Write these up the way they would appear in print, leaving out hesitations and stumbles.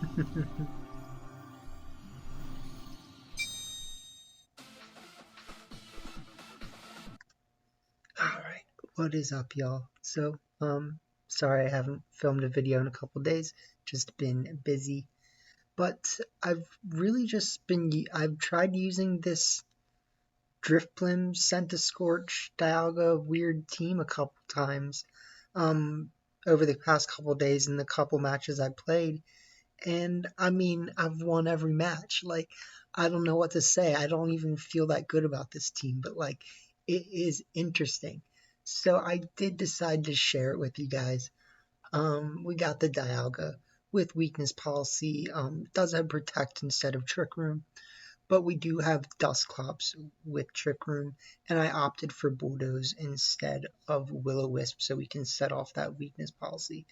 Alright, what is up, y'all? So, sorry I haven't filmed a video in a couple days, just been busy. But I've really just I've tried using this Drifblim, Centiskorch, Dialga weird team a couple times, over the past couple days in the couple matches I played. And I mean, I've won every match. Like, I don't know what to say. I don't even feel that good about this team, but like, it is interesting. So I did decide to share it with you guys. We got the Dialga with weakness policy. It does have protect instead of trick room, but we do have Dusclops with trick room, and I opted for Bulldoze instead of Will-O-Wisp so we can set off that weakness policy.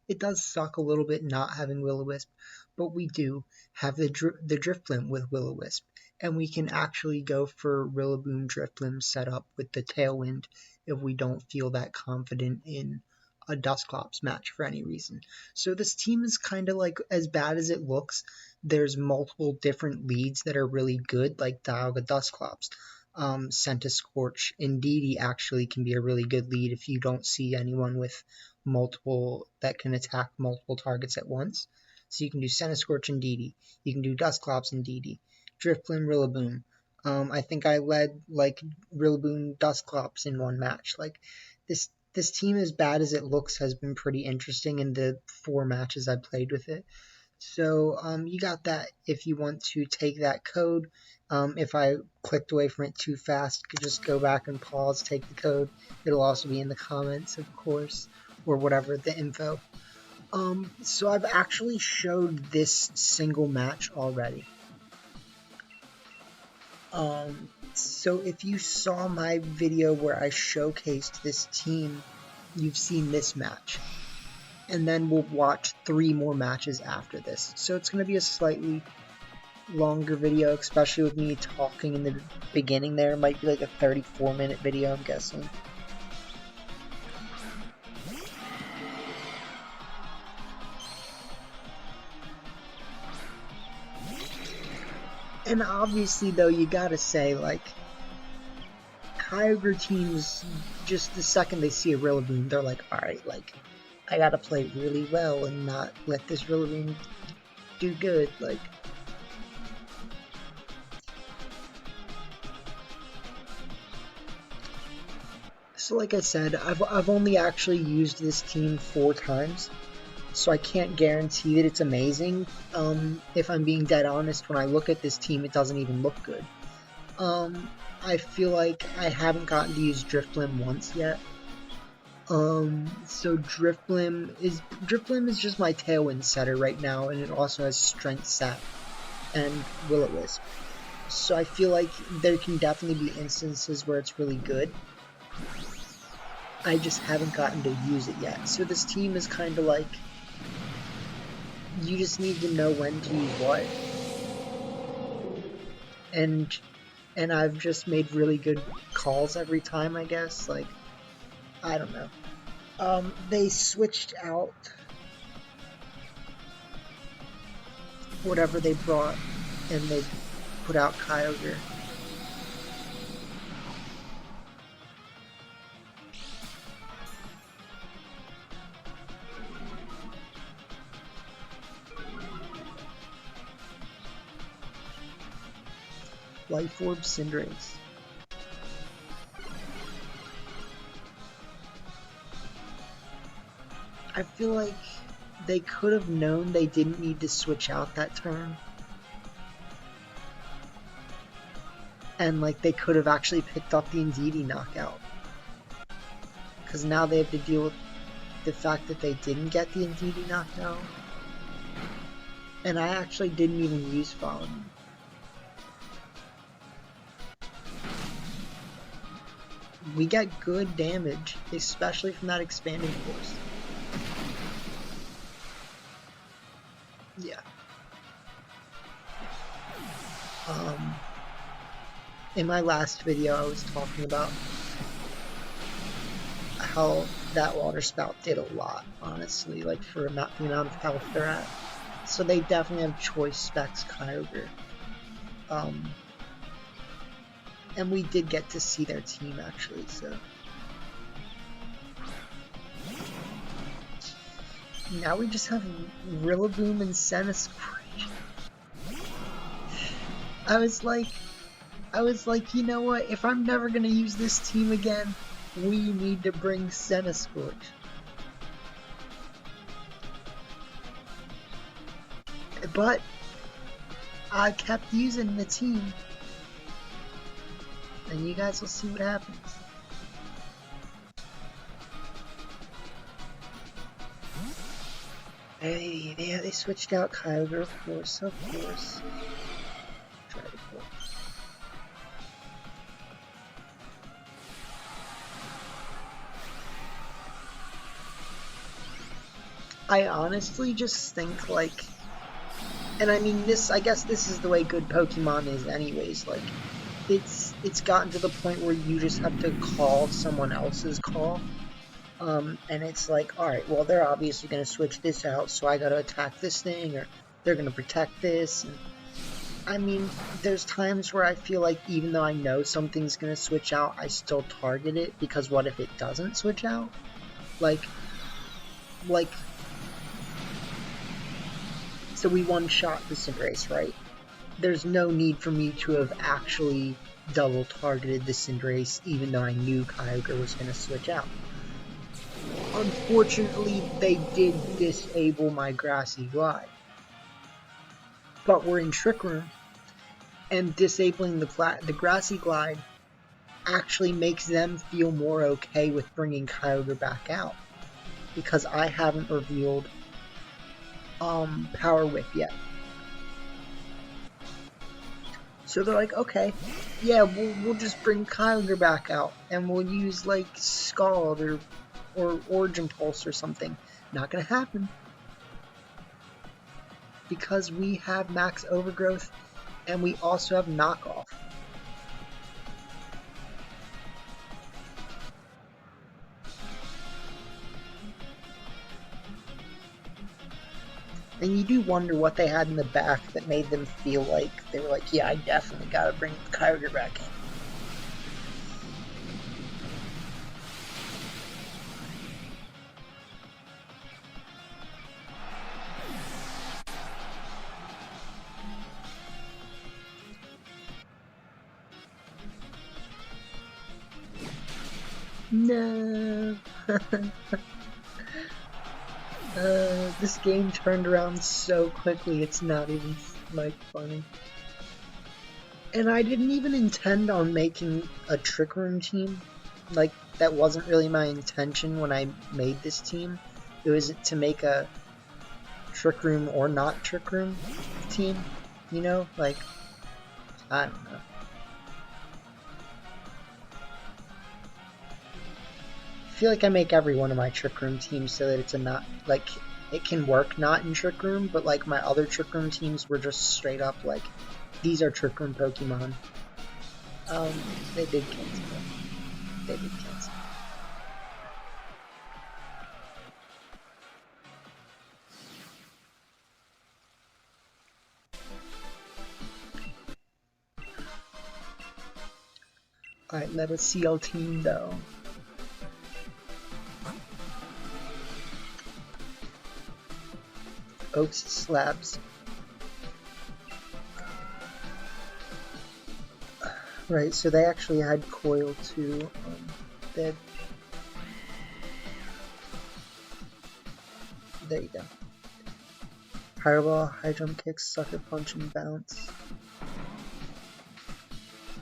It does suck a little bit not having Will-O-Wisp, but we do have the Drifblim with Will-O-Wisp, and we can actually go for Rillaboom Drifblim setup with the Tailwind if we don't feel that confident in a Dusclops match for any reason. So this team is kind of like as bad as it looks. There's multiple different leads that are really good, like Dialga Dusclops. Centiskorch Indeedee actually can be a really good lead if you don't see anyone with multiple that can attack multiple targets at once. So you can do Centiskorch Indeedee, you can do Dusclops Indeedee, Drifblim Rillaboom. I think I led like Rillaboom Dusclops in one match. Like this team, as bad as it looks, has been pretty interesting in the 4 matches I played with it. So you got that if you want to take that code. If I clicked away from it too fast, you could just go back and pause, take the code. It'll also be in the comments, of course, or whatever, the info. So I've actually showed this single match already. So if you saw my video where I showcased this team, you've seen this match. And then we'll watch 3 more matches after this. So it's going to be a slightly longer video, especially with me talking in the beginning there. It might be like a 34-minute video, I'm guessing. And obviously, though, you gotta say, like, Kyogre teams, just the second they see a Rillaboom, they're like, alright, like, I gotta play really well and not let this Rillaboom do good, like. So like I said, I've only actually used this team 4 times, so I can't guarantee that it's amazing. If I'm being dead honest, when I look at this team, it doesn't even look good. I feel like I haven't gotten to use Drifblim once yet. So Drifblim is just my Tailwind setter right now, and it also has Strength Sap and Will-O-Wisp. So I feel like there can definitely be instances where it's really good. I just haven't gotten to use it yet. So this team is kind of like, you just need to know when to use what. And I've just made really good calls every time, I guess. Like, I don't know. They switched out whatever they brought, and they put out Kyogre. Life Orb Cinderace. I feel like they could have known they didn't need to switch out that turn. And like they could have actually picked up the Indeedee knockout. Because now they have to deal with the fact that they didn't get the Indeedee knockout. And I actually didn't even use Fallen. We get good damage, especially from that expanding force. Yeah. In my last video, I was talking about how that water spout did a lot, honestly, like for the amount of health they're at. So they definitely have choice specs Kyogre. And we did get to see their team actually, so. Now we just have Drifblim and Centiskorch. I was like, you know what? If I'm never gonna use this team again, we need to bring Centiskorch. But I kept using the team, and you guys will see what happens. Hey, yeah, they switched out Kyogre, of course. Try to pull. I honestly just think, like, and I mean this, I guess this is the way good Pokemon is anyways, like, it's gotten to the point where you just have to call someone else's call. And it's like, alright, well, they're obviously going to switch this out, so I got to attack this thing, or they're going to protect this. And, I mean, there's times where I feel like even though I know something's going to switch out, I still target it, because what if it doesn't switch out? Like, so we one-shot the Cinderace, right? There's no need for me to have actually double targeted the Cinderace, even though I knew Kyogre was going to switch out. Unfortunately, they did disable my Grassy Glide. But we're in Trick Room, and disabling the Grassy Glide actually makes them feel more okay with bringing Kyogre back out. Because I haven't revealed Power Whip yet. So they're like, okay, yeah, we'll just bring Kyogre back out, and we'll use, like, Scald or Origin Pulse or something. Not gonna happen. Because we have Max Overgrowth, and we also have Knockoff. And you do wonder what they had in the back that made them feel like, they were like, yeah, I definitely gotta bring Kyogre back in. No. This game turned around so quickly, it's not even, like, funny. And I didn't even intend on making a Trick Room team. Like, that wasn't really my intention when I made this team. It was to make a Trick Room or not Trick Room team, you know? Like, I don't know. I feel like I make every one of my Trick Room teams so that it's a not, like, it can work not in Trick Room, but like my other Trick Room teams were just straight up like, these are Trick Room Pokemon. They did cancel them. They did cancel. Alright, let us see our team though. Oaks slabs. Right, so they actually had Coil too. There you go. Fireball, High Jump Kick, Sucker Punch, and Bounce.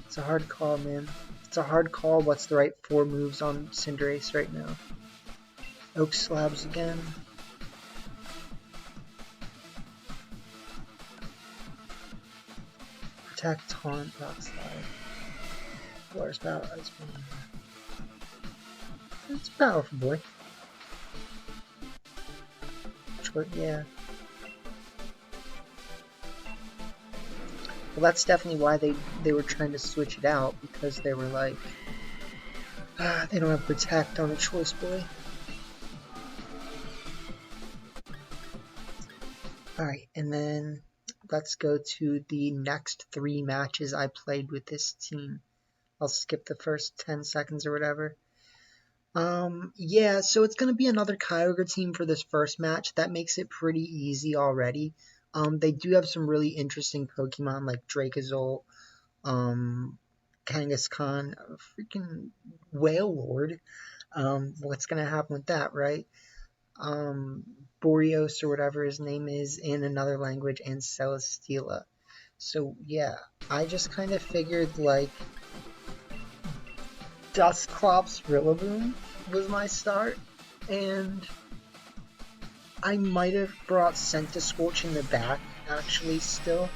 It's a hard call, man. It's a hard call what's the right 4 moves on Cinderace right now. Oak slabs again. Attack, Taunt, Rock Slide. Water's Power, Ice Beam. It's a powerful boy. Yeah. Well, that's definitely why they were trying to switch it out, because they were like, they don't have Protect on a Choice Boy. Alright, and then let's go to the next 3 matches I played with this team. I'll skip the first 10 seconds or whatever. Yeah, so it's going to be another Kyogre team for this first match. That makes it pretty easy already. They do have some really interesting Pokemon like Dracozolt, Kangaskhan, freaking Wailord. What's going to happen with that, right? Boreos or whatever his name is in another language, and Celesteela. So yeah, I just kind of figured like Dusclops Rillaboom was my start, and I might have brought Centiskorch in the back actually still.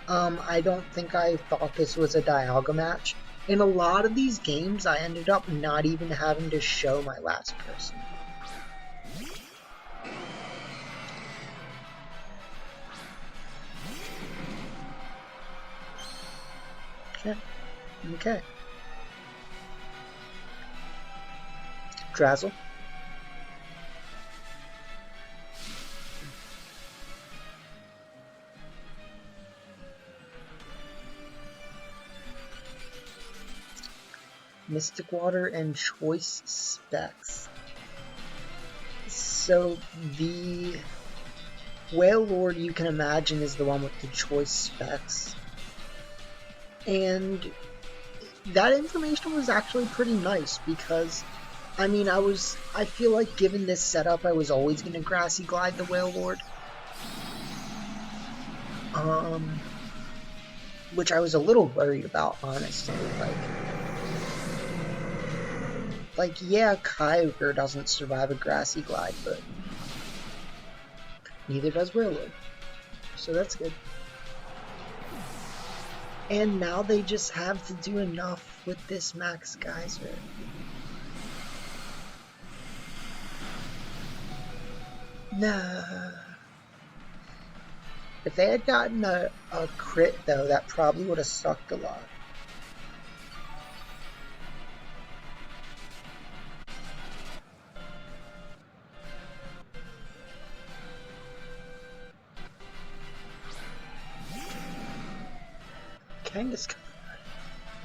I don't think I thought this was a Dialga match. In a lot of these games, I ended up not even having to show my last person. Okay. Drazzle. Mystic Water and Choice Specs. So the Wailord, you can imagine, is the one with the Choice Specs. And that information was actually pretty nice because, I mean, I feel like given this setup, I was always going to Grassy Glide the Wailord. Which I was a little worried about, honestly. Like yeah, Kyogre doesn't survive a Grassy Glide, but neither does Wailord. So that's good. And now they just have to do enough with this Max Geyser. Nah. If they had gotten a crit, though, that probably would have sucked a lot. Kangaskhan.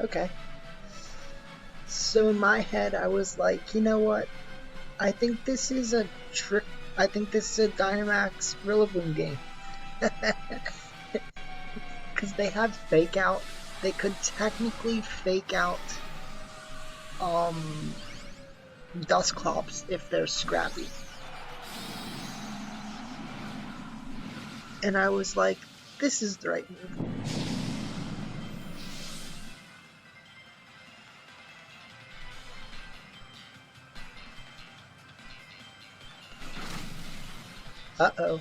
Okay. So in my head, I was like, you know what? I think this is a trick. I think this is a Dynamax Rillaboom game. Because they have Fake Out. They could technically Fake Out Dusclops if they're scrappy. And I was like, this is the right move. Uh-oh.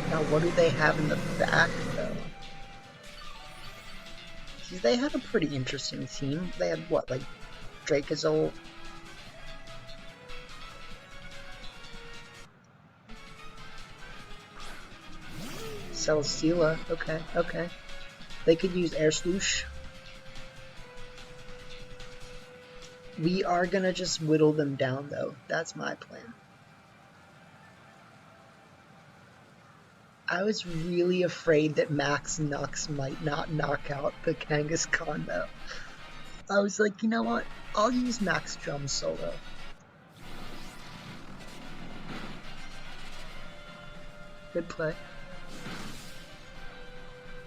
Now, what do they have in the back, though? See, they had a pretty interesting team. They had, what, like, Dracozolt? Celesteela. Okay, okay. They could use Air Sloosh. We are gonna just whittle them down, though. That's my plan. I was really afraid that Max Nux might not knock out the Kangaskhan, though. I was like, you know what? I'll use Max Drum solo. Good play.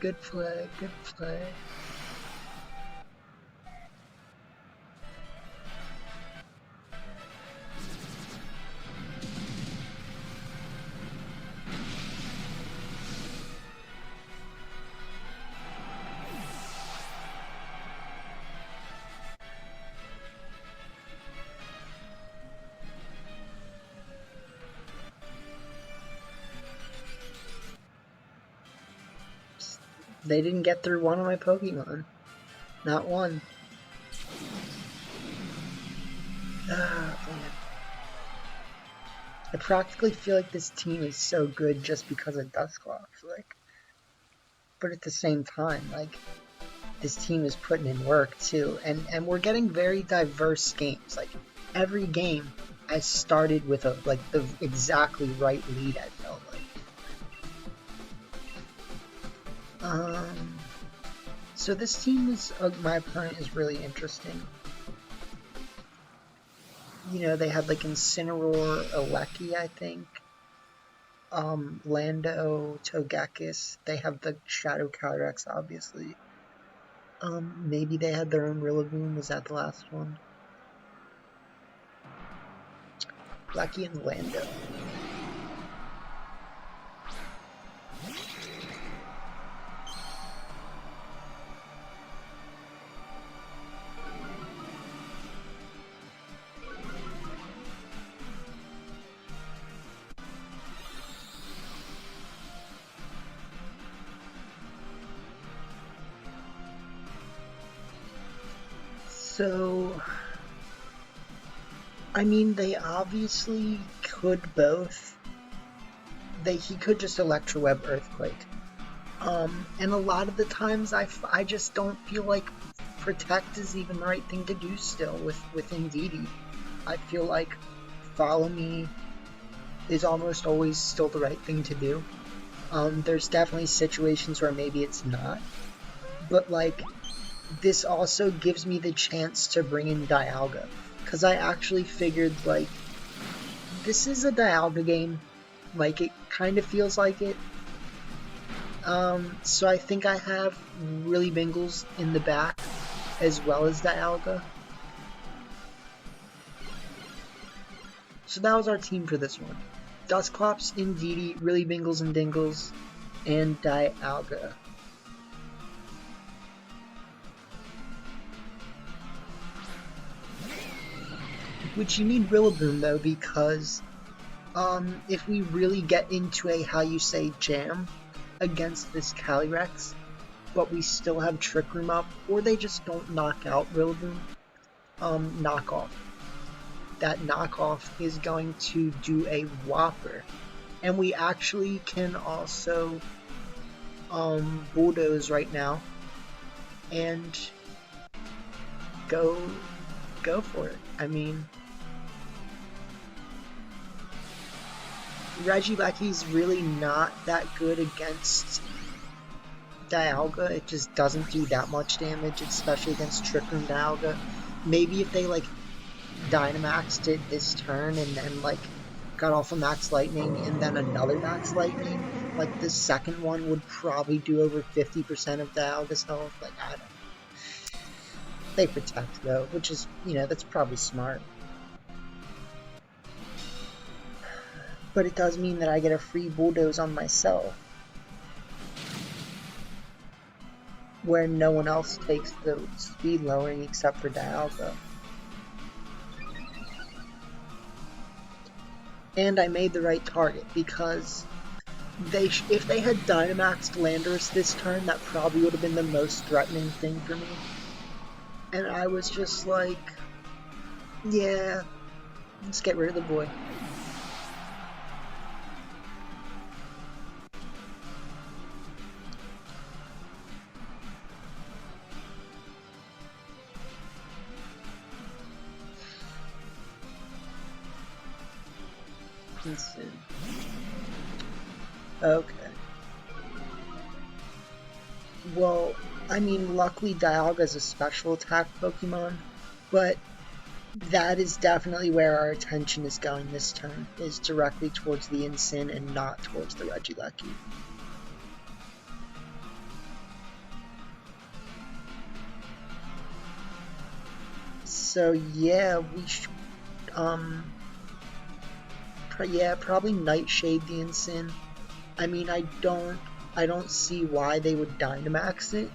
Good play, good play. They didn't get through one of my Pokemon. Not one. Ah, man. I practically feel like this team is so good just because of Dusclops, like, but at the same time, like, this team is putting in work too, and we're getting very diverse games. Like, every game has started with a the exactly right lead, I felt like. So this team is, my opponent is really interesting. You know, they had like Incineroar, Aleki, I think. Lando, Togekiss. They have the Shadow Calyrex, obviously. Maybe they had their own Rillaboom. Was that the last one? Lucky and Lando. So, I mean, they obviously could both. He could just Electro Web Earthquake. And a lot of the times I just don't feel like Protect is even the right thing to do still with Indeedee. I feel like Follow Me is almost always still the right thing to do. There's definitely situations where maybe it's not. But like, this also gives me the chance to bring in Dialga. Because I actually figured, like, this is a Dialga game. Like, it kind of feels like it. So I think I have really Bingles in the back, as well as Dialga. So that was our team for this one. Dusclops, Indeedee, really Bingles and Dingles, and Dialga. Which you need Rillaboom though, because if we really get into a, how you say, jam against this Calyrex, but we still have Trick Room up, or they just don't knock out Rillaboom, knockoff. That knockoff is going to do a whopper. And we actually can also bulldoze right now and go for it. I mean, Regieleki's really not that good against Dialga. It just doesn't do that much damage, especially against Trick Room Dialga. Maybe if they like Dynamaxed it this turn and then like got off a Max Lightning and then another Max Lightning, like the second one would probably do over 50% of Dialga's health. Like, I don't know. They Protect though, which is, you know, that's probably smart. But it does mean that I get a free Bulldoze on myself, where no one else takes the speed lowering except for Dialga. And I made the right target, because if they had Dynamaxed Landorus this turn, that probably would have been the most threatening thing for me. And I was just like, yeah, let's get rid of the boy. Okay. Well, I mean, luckily Dialga is a special attack Pokemon, but that is definitely where our attention is going this turn, is directly towards the Incin and not towards the Regieleki. So yeah, we should, yeah, probably Nightshade the Incin. I mean, I don't see why they would Dynamax it.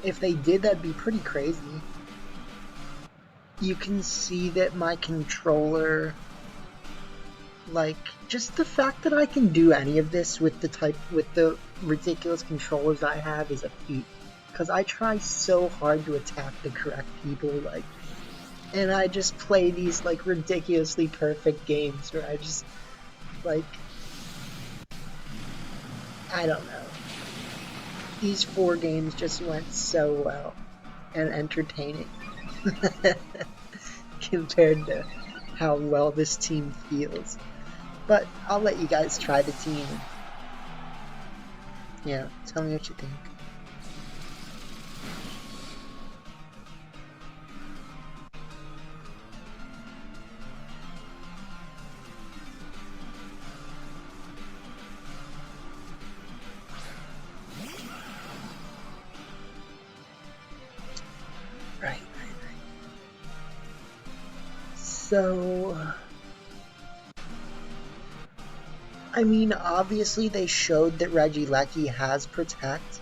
If they did, that'd be pretty crazy. You can see that my controller, like, just the fact that I can do any of this with the ridiculous controllers I have is a feat. Because I try so hard to attack the correct people, like, and I just play these like ridiculously perfect games where I just like, I don't know. These 4 games just went so well and entertaining compared to how well this team feels. But I'll let you guys try the team. Yeah, tell me what you think. Right. So, I mean, obviously they showed that Regieleki has Protect,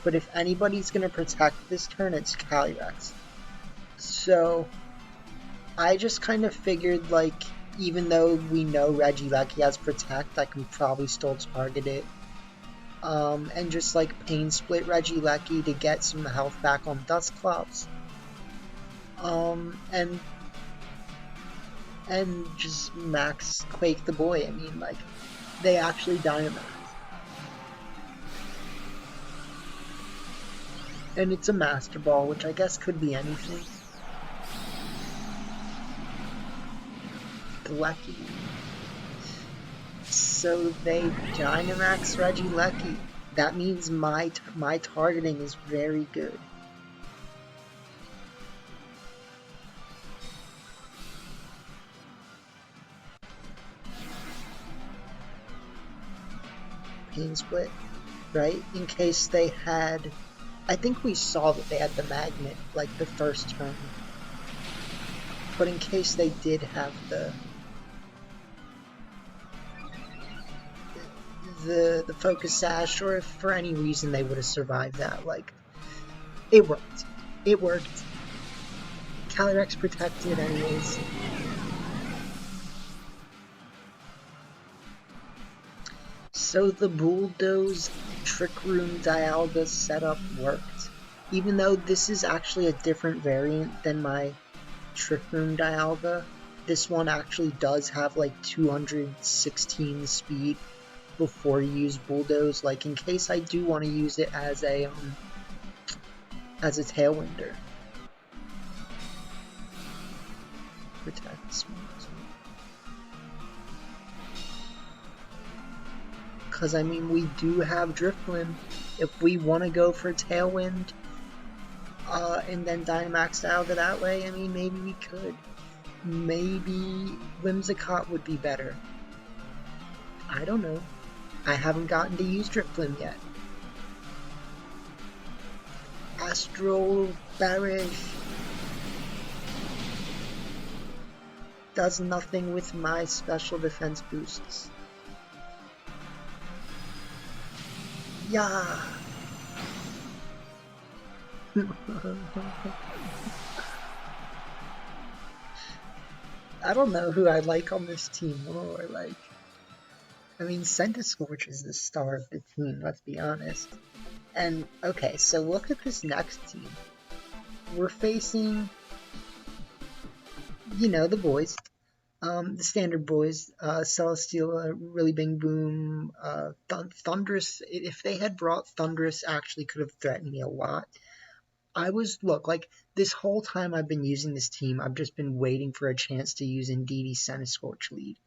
but if anybody's going to protect this turn, it's Calyrex. So, I just kind of figured, like, even though we know Regieleki has Protect, I can probably still target it. And just, like, Pain Split Regieleki to get some health back on Dusclops. And just max Quake the boy. I mean, like, they actually Dynamax. And it's a Master Ball, which I guess could be anything. Glecky. So they Dynamax Regieleki. That means my targeting is very good. Pain Split, right? In case they had... I think we saw that they had the Magnet, like, the first turn. But in case they did have the Focus Sash, or if for any reason they would have survived that, like, it worked. It worked. Calyrex protected anyways. So the Bulldoze Trick Room Dialga setup worked. Even though this is actually a different variant than my Trick Room Dialga, this one actually does have like 216 speed before you use Bulldoze, like in case I do want to use it as a Tailwinder. Protect Smart. Because, I mean, we do have Drifblim. If we want to go for Tailwind, and then Dynamax Dialga that way, I mean, maybe we could. Maybe Whimsicott would be better. I don't know. I haven't gotten to use Drifblim yet. Astral Barrage does nothing with my special defense boosts. Yeah. I don't know who I like on this team more. Like, I mean, Centiskorch is the star of the team, let's be honest. And, okay, so look at this next team. We're facing, you know, the boys. The standard boys, Celesteela, Really Bing Boom, Thundurus. If they had brought Thundurus, actually could have threatened me a lot. Look, like, this whole time I've been using this team, I've just been waiting for a chance to use Indeedee Centiskorch lead.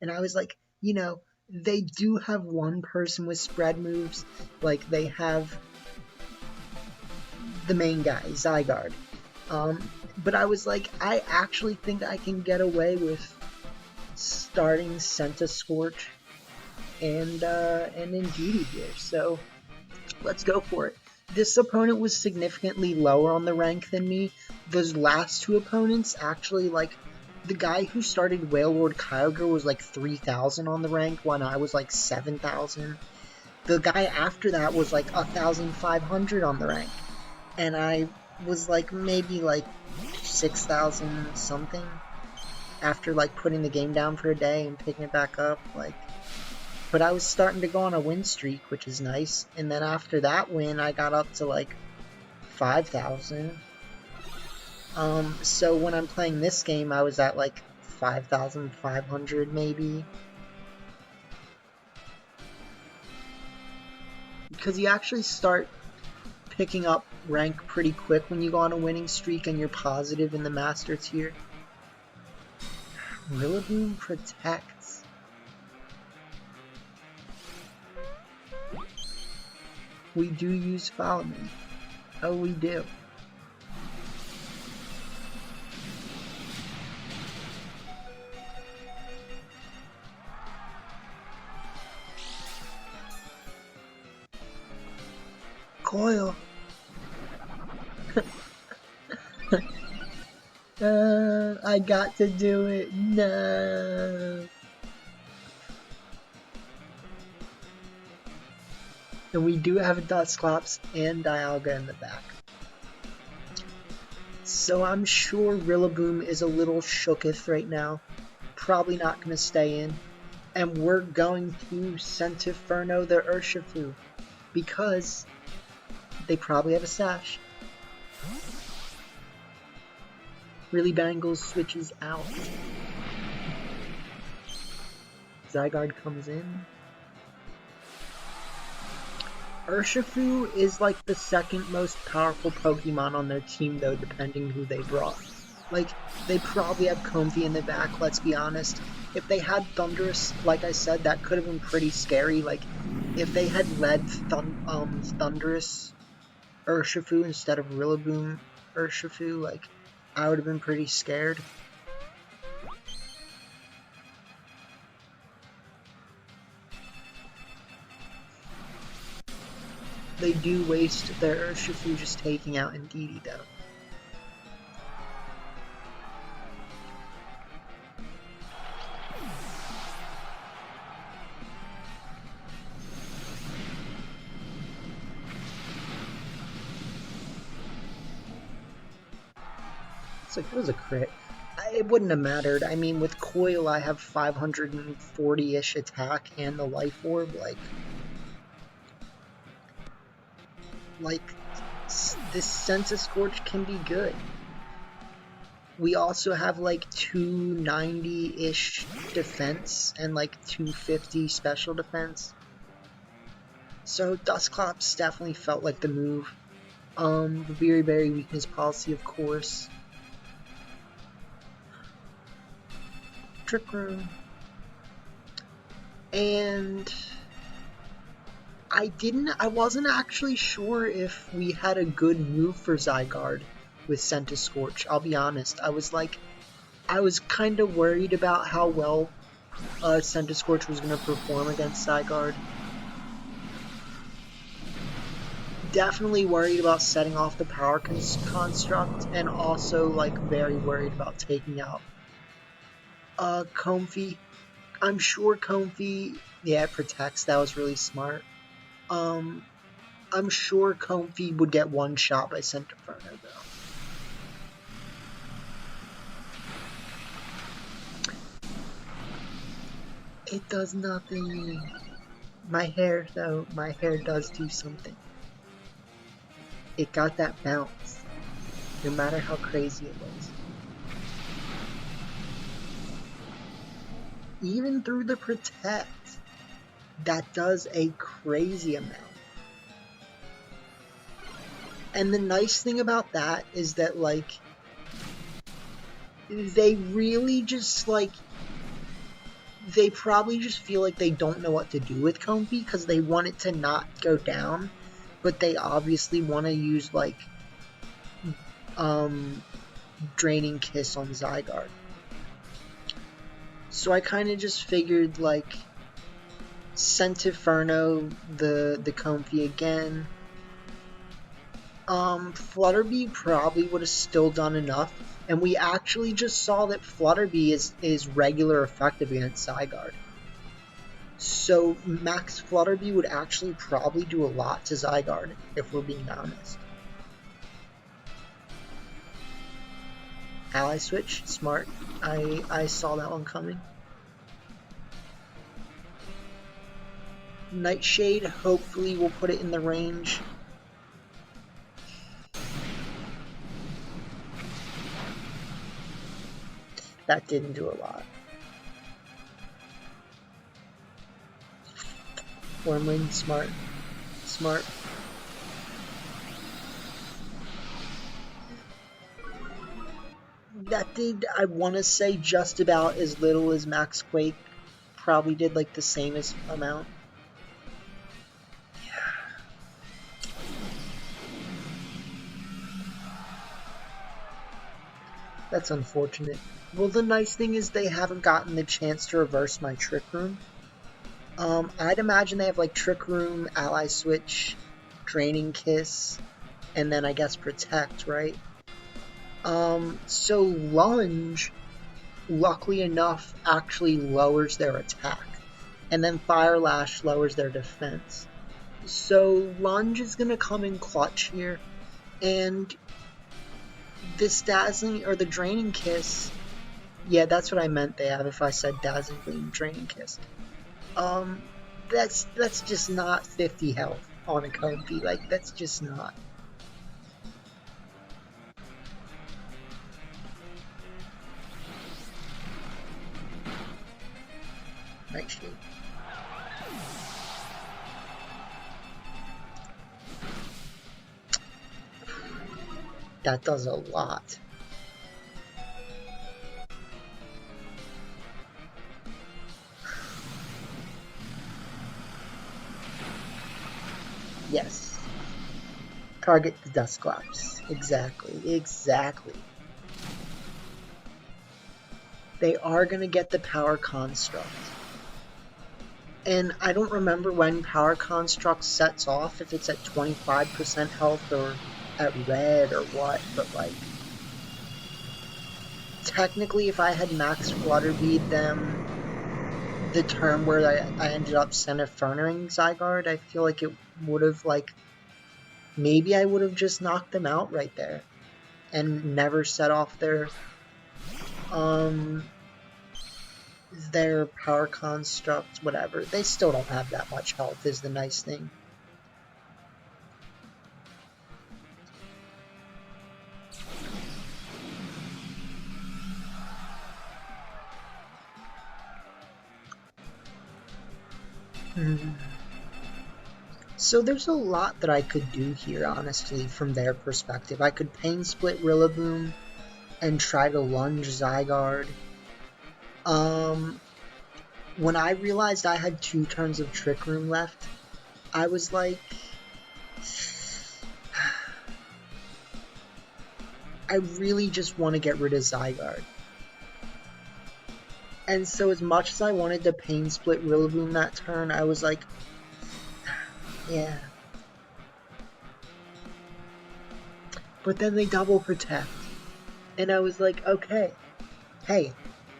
And I was like, you know, they do have one person with spread moves. Like, they have the main guy, Zygarde. But I was like, I actually think I can get away with starting Centiskorch and Indeedee here. So let's go for it. This opponent was significantly lower on the rank than me. Those last 2 opponents actually, like, the guy who started Wailord Kyogre was like 3,000 on the rank when I was like 7,000. The guy after that was like 1,500 on the rank. And I was like maybe like 6,000 something after like putting the game down for a day and picking it back up. Like, but I was starting to go on a win streak, which is nice. And then after that win, I got up to like 5,000. So when I'm playing this game, I was at like 5,500 maybe. Because you actually start picking up rank pretty quick when you go on a winning streak and you're positive in the master tier. Rillaboom protects. We do use Follow Me. Oh, we do. Coil. I got to do it. No. And we do have Dusclops and Dialga in the back. So I'm sure Rillaboom is a little shooketh right now. Probably not going to stay in. And we're going to Centiskorch the Urshifu. Because they probably have a Sash. Really Bangles switches out. Zygarde comes in. Urshifu is like the second most powerful Pokemon on their team though, depending who they brought. Like, they probably have Comfey in the back, let's be honest. If they had Thundurus, like I said, that could have been pretty scary. Like, if they had led Thundurus Urshifu instead of Rillaboom Urshifu, like, I would have been pretty scared. They do waste their Urshifu just taking out Indeedee though. It's like, it was a crit. It wouldn't have mattered. I mean, with Coil, I have 540-ish attack and the Life Orb. Like, this Centiskorch can be good. We also have like 290-ish defense and like 250 special defense. So Dusclops definitely felt like the move. The Berry weakness policy, of course. Trick Room. And I wasn't actually sure if we had a good move for Zygarde with Centiskorch, I'll be honest. I was kind of worried about how well Centiskorch was going to perform against Zygarde. Definitely worried about setting off the power construct, and also like very worried about taking out Comfey. I'm sure Comfey, yeah, it protects. That was really smart. I'm sure Comfey would get one shot by Centiskorch though. It does nothing. My hair though, my hair does do something. It got that bounce, no matter how crazy it was. Even through the protect, that does a crazy amount. And the nice thing about that is that, like, they really just, like, they probably just feel like they don't know what to do with Comfey because they want it to not go down, but they obviously want to use, like, Draining Kiss on Zygarde. So I kind of just figured, like, Centiskorch the Comfey again. Flutterby probably would have still done enough, and we actually just saw that Flutterby is regular effective against Zygarde. So Max Flutterby would actually probably do a lot to Zygarde, if we're being honest. Ally switch, smart. I saw that one coming. Nightshade, hopefully we'll put it in the range. That didn't do a lot. Wormling, smart. Smart. That did, I want to say, just about as little as Max Quake. Probably did like the same as amount. That's unfortunate. Well, the nice thing is they haven't gotten the chance to reverse my Trick Room. I'd imagine they have like Trick Room, Ally Switch, Draining Kiss, and then I guess Protect, right? So Lunge, luckily enough, actually lowers their attack. And then Fire Lash lowers their defense. So Lunge is going to come in clutch here. And this Dazzling, or the Draining Kiss, yeah, that's what I meant they have if I said Dazzling Gleam, Draining Kiss. That's just not 50 health on a Comfy, like, that's just not. Actually. That does a lot. Yes. Target the Dusclops. Exactly. They are going to get the Power Construct. And I don't remember when Power Construct sets off, if it's at 25% health or at red or what, but like, technically if I had max Water Bead them the turn where I ended up Infernoing Zygarde, I feel like it would have, like, maybe I would have just knocked them out right there and never set off their Power Construct, whatever. They still don't have that much health, is the nice thing. So there's a lot that I could do here, honestly, from their perspective. I could Pain Split Rillaboom and try to Lunge Zygarde. When I realized I had 2 turns of Trick Room left, I was like, I really just want to get rid of Zygarde. And so as much as I wanted to Pain Split Rillaboom that turn, I was like, yeah. But then they double Protect. And I was like, okay, hey,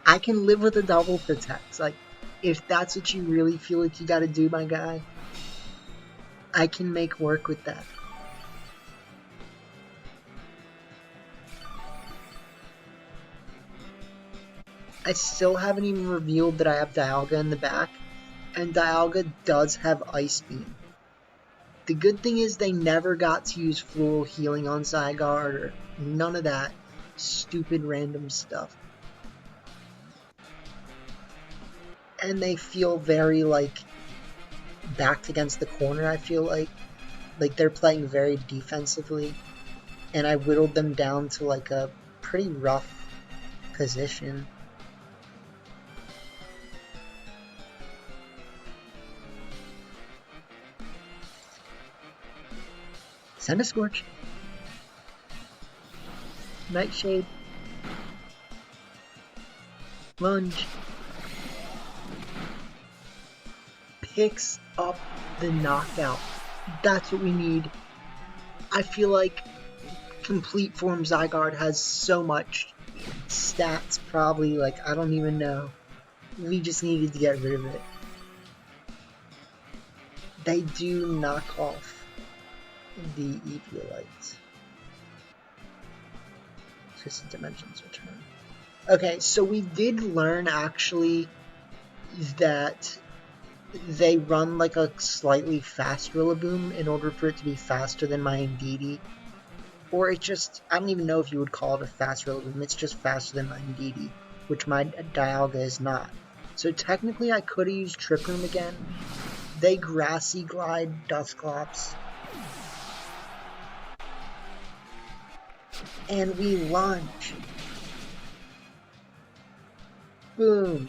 I can live with a double Protect. Like, if that's what you really feel like you gotta do, my guy, I can make work with that. I still haven't even revealed that I have Dialga in the back, and Dialga does have Ice Beam. The good thing is they never got to use Floral Healing on Zygarde, or none of that stupid random stuff. And they feel very, like, backed against the corner, I feel like. Like, they're playing very defensively, and I whittled them down to, like, a pretty rough position. Centiskorch. Nightshade. Lunge. Picks up the knockout. That's what we need. I feel like Complete Form Zygarde has so much stats, probably, like, I don't even know. We just needed to get rid of it. They do knock off the Eviolite. Twisted Dimensions return. Okay, so we did learn, actually, that they run like a slightly fast Rillaboom in order for it to be faster than my Indeedee. Or it just, I don't even know if you would call it a fast Rillaboom, it's just faster than my Indeedee. which my Dialga is not. So technically I could have used Trick Room again. They Grassy Glide Dusclops. And we lunge. Boom.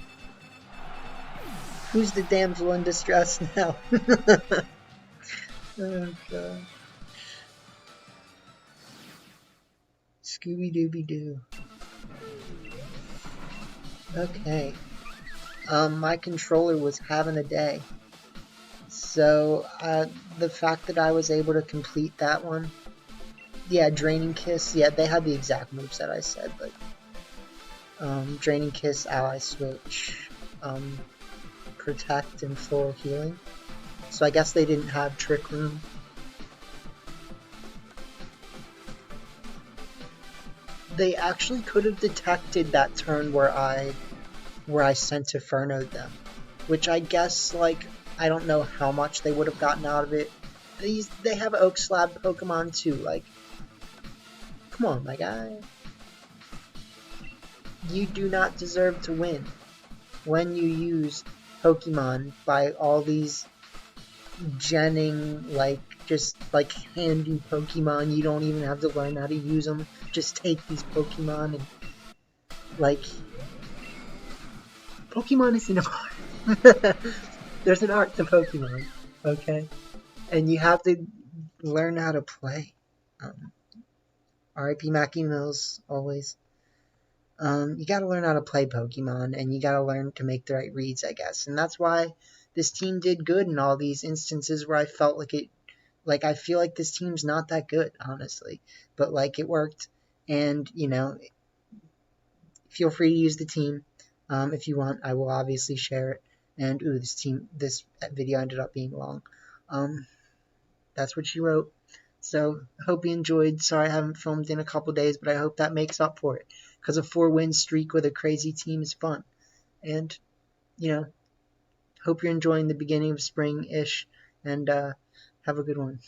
Who's the damsel in distress now? Oh god. Scooby-Dooby-Doo. Okay. My controller was having a day. So, the fact that I was able to complete that one. Yeah, Draining Kiss. Yeah, they had the exact moves that I said, but Draining Kiss, Ally Switch, Protect, and Floral Healing. So I guess they didn't have Trick Room. They actually could have detected that turn where I Centinferno'd them, which I guess, like, I don't know how much they would have gotten out of it. They have Oak Slab Pokemon too, like, come on, my guy. You do not deserve to win when you use Pokemon by all these genning, like, just, like, handy Pokemon. You don't even have to learn how to use them. Just take these Pokemon and, like, Pokemon isn't a art. There's an art to Pokemon, okay? And you have to learn how to play. R.I.P. Mackie Mills, always. You gotta learn how to play Pokemon, and you gotta learn to make the right reads, I guess. And that's why this team did good in all these instances where I felt like it, like, I feel like this team's not that good, honestly. But, like, it worked, and, you know, feel free to use the team. If you want, I will obviously share it. And, ooh, this video ended up being long. That's what she wrote. So, hope you enjoyed. Sorry I haven't filmed in a couple days, but I hope that makes up for it. Because a 4-win streak with a crazy team is fun. And, you know, hope you're enjoying the beginning of spring-ish. And, have a good one.